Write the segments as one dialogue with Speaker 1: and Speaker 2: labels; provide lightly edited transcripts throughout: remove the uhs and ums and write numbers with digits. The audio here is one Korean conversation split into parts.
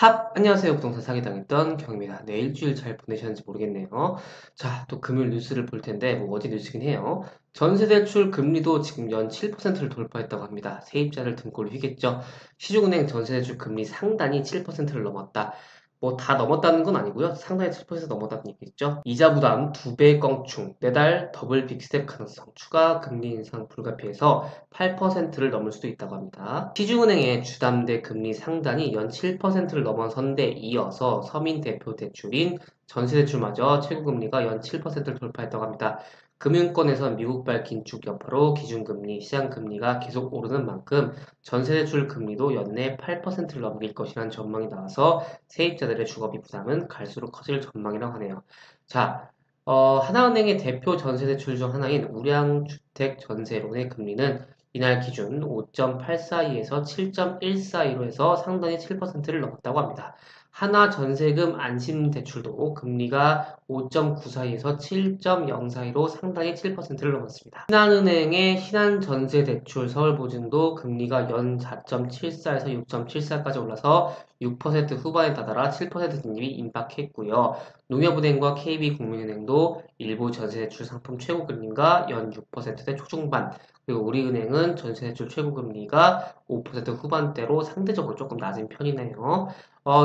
Speaker 1: 안녕하세요. 부동산 사기당했던 경입니다. 네, 일주일 잘 보내셨는지 모르겠네요. 자, 또 금요일 뉴스를 볼 텐데, 뭐 어제 뉴스긴 해요. 전세대출 금리도 지금 연 7%를 돌파했다고 합니다. 세입자를 등골 휘겠죠. 시중은행 전세대출 금리 상단이 7%를 넘었다. 뭐 다 넘었다는 건 아니고요. 상당히 7% 넘었다는 얘기겠죠. 이자 부담 2배 껑충, 매달 더블 빅스텝 가능성, 추가 금리 인상 불가피해서 8%를 넘을 수도 있다고 합니다. 시중은행의 주담대 금리 상단이 연 7%를 넘어선 데 이어서 서민 대표 대출인 전세대출마저 최고금리가 연 7%를 돌파했다고 합니다. 금융권에서 미국발 긴축 여파로 기준금리, 시장금리가 계속 오르는 만큼 전세대출 금리도 연내 8%를 넘길 것이라는 전망이 나와서 세입자들의 주거비 부담은 갈수록 커질 전망이라고 하네요. 자, 하나은행의 대표 전세대출 중 하나인 우량주택전세론의 금리는 이날 기준 5.842에서 7.142로 해서 상단이 7%를 넘었다고 합니다. 하나전세금 안심대출도 금리가 5.94에서 7.042로 상당히 7%를 넘었습니다. 신한은행의 신한전세대출 서울보증도 금리가 연 4.74에서 6.74까지 올라서 6% 후반에 다다라 7% 진입이 임박했고요. 농협은행과 KB국민은행도 일부 전세대출 상품 최고금리가 연 6%대 초중반, 그리고 우리은행은 전세대출 최고금리가 5% 후반대로 상대적으로 조금 낮은 편이네요.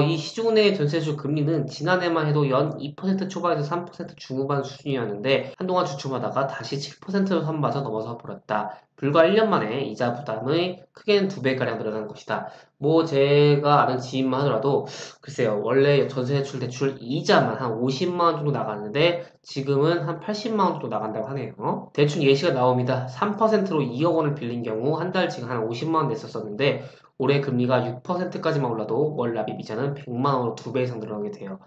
Speaker 1: 이 시중은행의 전세대출 금리는 지난해만 해도 연 2% 초반에서 3% 중후반 수준이었는데 한동안 주춤하다가 다시 7% 선봐서 넘어서 버렸다. 불과 1년 만에 이자 부담의 크게는 2배가량 늘어난 것이다. 뭐 제가 아는 지인만 하더라도 글쎄요, 원래 전세대출 대출 이자만 한 50만 원 정도 나가는데 지금은 한 80만 원 정도 나간다고 하네요. 대충 예시가 나옵니다. 3%로 2억 원을 빌린 경우 한 달 지금 한 50만 원 냈었었는데 올해 금리가 6%까지만 올라도 월 납입 이자는 100만 원으로 2배 이상 늘어나게 돼요.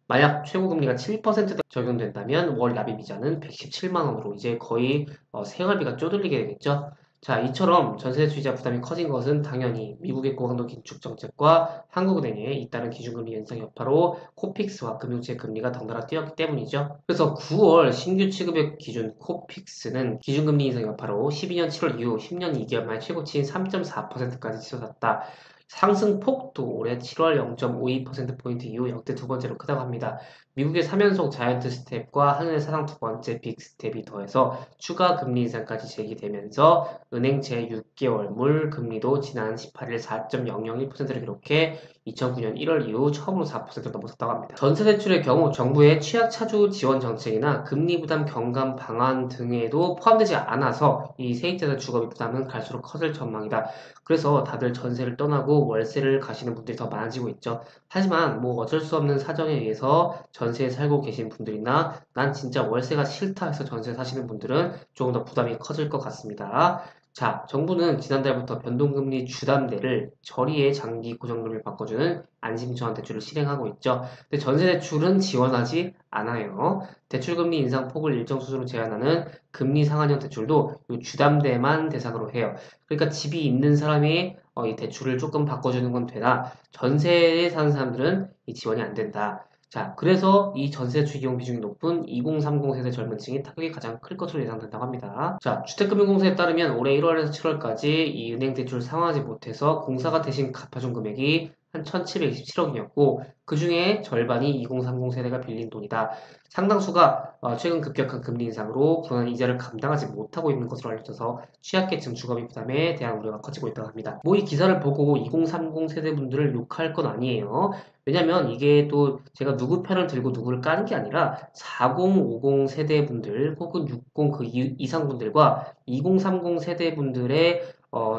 Speaker 1: 만약 최고금리가 7% 적용된다면 월 납입 이자는 117만 원으로 이제 거의 생활비가 쪼들리게 되겠죠. 자, 이처럼 전세대출이자 부담이 커진 것은 당연히 미국의 고강도 긴축 정책과 한국은행의 잇따른 기준금리 인상 여파로 코픽스와 금융채 금리가 덩달아 뛰었기 때문이죠. 그래서 9월 신규 취급의 기준 코픽스는 기준금리 인상 여파로 12년 7월 이후 10년 2개월 만에 최고치인 3.4%까지 치솟았다. 상승폭도 올해 7월 0.52%포인트 이후 역대 두 번째로 크다고 합니다. 미국의 3연속 자이언트 스텝과 한은의 사상 두 번째 빅 스텝이 더해서 추가 금리 인상까지 제기되면서 은행채 6개월물 금리도 지난 18일 4.001%를 기록해 2009년 1월 이후 처음으로 4%를 넘어섰다고 합니다. 전세대출의 경우 정부의 취약차주 지원 정책이나 금리 부담 경감 방안 등에도 포함되지 않아서 이 세입자들 주거비 부담은 갈수록 커질 전망이다. 그래서 다들 전세를 떠나고 월세를 가시는 분들이 더 많아지고 있죠. 하지만 뭐 어쩔 수 없는 사정에 의해서 전세에 살고 계신 분들이나 난 진짜 월세가 싫다 해서 전세 사시는 분들은 조금 더 부담이 커질 것 같습니다. 자, 정부는 지난달부터 변동금리 주담대를 저리의 장기 고정금리를 바꿔주는 안심전환 대출을 실행하고 있죠. 근데 전세대출은 지원하지 않아요. 대출금리 인상 폭을 일정 수준으로 제한하는 금리 상한형 대출도 이 주담대만 대상으로 해요. 그러니까 집이 있는 사람이 이 대출을 조금 바꿔주는 건 되나 전세에 사는 사람들은 이 지원이 안 된다. 자, 그래서 이 전세 주기용 비중이 높은 2030 세대 젊은 층이 타격이 가장 클 것으로 예상된다고 합니다. 자, 주택금융공사에 따르면 올해 1월에서 7월까지 이 은행 대출을 상환하지 못해서 공사가 대신 갚아준 금액이 한 1,727억이었고 그 중에 절반이 2030 세대가 빌린 돈이다. 상당수가 최근 급격한 금리 인상으로 불어난 이자를 감당하지 못하고 있는 것으로 알려져서 취약계층 주거비 부담에 대한 우려가 커지고 있다고 합니다. 뭐 이 기사를 보고 2030 세대분들을 욕할 건 아니에요. 왜냐면 이게 또 제가 누구 편을 들고 누구를 까는 게 아니라 40, 50 세대분들 혹은 60 그 이상 분들과 2030 세대분들의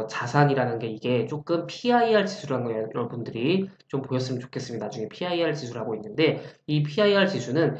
Speaker 1: 자산이라는 게 이게 조금 PIR 지수라는 거 여러분들이 좀 보였으면 좋겠습니다. 나중에 PIR 지수라고 있는데 이 PIR 지수는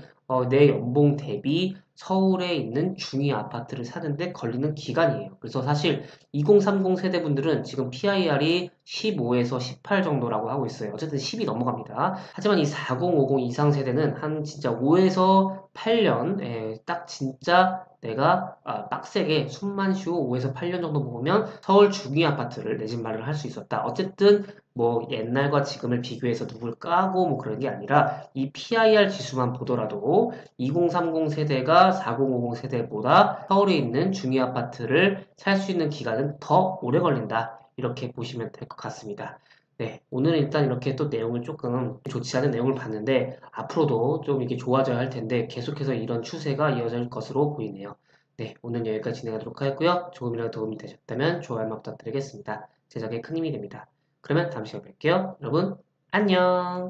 Speaker 1: 내 연봉 대비 서울에 있는 중위 아파트를 사는데 걸리는 기간이에요. 그래서 사실 2030 세대분들은 지금 PIR이 15에서 18 정도라고 하고 있어요. 어쨌든 10이 넘어갑니다. 하지만 이 40, 50 이상 세대는 한 진짜 5에서 8년, 딱 진짜 내가 빡세게 숨만 쉬고 5에서 8년 정도 먹으면 서울 중위 아파트를 내 집 마련을 할 수 있었다. 어쨌든 뭐 옛날과 지금을 비교해서 누굴 까고 뭐 그런 게 아니라 이 PIR 지수만 보더라도 2030 세대가 4050 세대보다 서울에 있는 중위 아파트를 살 수 있는 기간은 더 오래 걸린다. 이렇게 보시면 될 것 같습니다. 네, 오늘은 일단 이렇게 또 내용을 조금 좋지 않은 내용을 봤는데 앞으로도 좀 이게 좋아져야 할 텐데 계속해서 이런 추세가 이어질 것으로 보이네요. 네, 오늘 여기까지 진행하도록 하겠고요. 조금이라도 도움이 되셨다면 좋아요만 부탁드리겠습니다. 제작에 큰 힘이 됩니다. 그러면 다음 시간에 뵐게요. 여러분, 안녕!